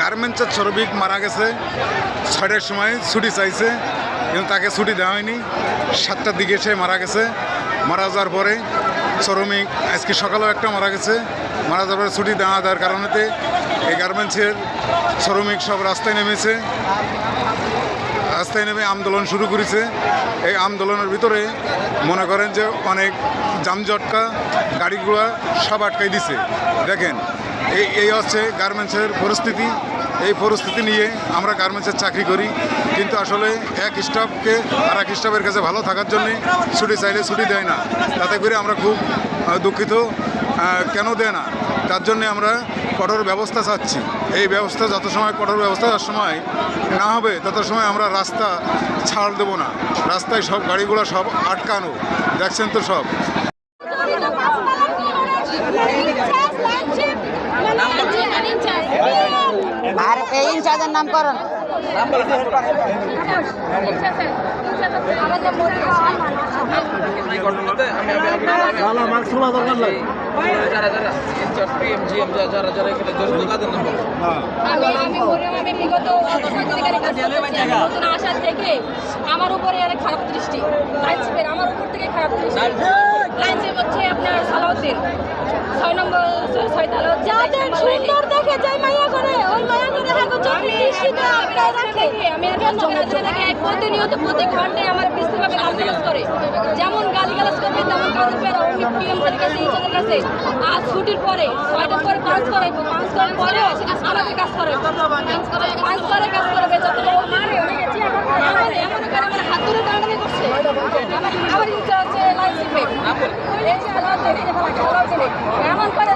গার্মেন্টসের শ্রমিক মারা গেছে 6টার সময় ছুটি চাইছে, কিন্তু তাকে ছুটি দেওয়া হয়নি। 7টার দিকে সে মারা গেছে। মারা যাওয়ার পরে শ্রমিক আজকে সকালেও একটা মারা গেছে। মারা যাওয়ার পরে ছুটি দেওয়া দেওয়ার কারণেতে এই গার্মেন্টসের শ্রমিক সব রাস্তায় নেমেছে। রাস্তায় নেমে আন্দোলন শুরু করেছে। এই আন্দোলনের ভিতরে মনে করেন যে অনেক যানজটকা গাড়িগুলো সব আটকাই দিছে। দেখেন এই হচ্ছে গার্মেন্টসের পরিস্থিতি। এই পরিস্থিতি নিয়ে আমরা গার্মেন্টসের চাকরি করি, কিন্তু আসলে এক স্টাফকে আর এক স্টাফের কাছে ভালো থাকার জন্যে ছুটি চাইলে ছুটি দেয় না। তাতে করে আমরা খুব দুঃখিত, কেন দেয় না, তার জন্যে আমরা কঠোর ব্যবস্থা চাচ্ছি। এই ব্যবস্থা যত সময় কঠোর ব্যবস্থা যত সময় না হবে তত সময় আমরা রাস্তা ছাড় দেবো না। রাস্তায় সব গাড়িগুলো সব আটকানো, দেখছেন তো সব। আর এই ইনচার্জের নাম করুন। আসার থেকে আমার উপরে খারাপ দৃষ্টি, আমার উপর থেকে খারাপ দৃষ্টি। লাইনসের হচ্ছে আপনার সালাউদ্দিন 6 নম্বর 6 তালা যাদের সুন্দর দেখে যাই মাইয়া করে ওই মাইয়া করে হাগো চোখে দৃষ্টিটা রাখে। আমি প্রতিনিয়ত প্রতি ঘন্টায় আমার বিস্তৃতভাবে গালিগালাজ করে, যেমন গালিগালাজ করবে তেমন কাজ করে। আমি পিএম স্যারের কাছে ইনচার্জের কাছে আর ছুটির পরে 6টার পরে কাজ করাইবো, 5 করার পরে আমাকে কাজ করে 5 করে কাজ করবে। যত মারে অনেক এমন করে আমার হাত ধরে দাঁড়ানো করছে। আমার ইনচার্জ লাইন শিখবে এমন করে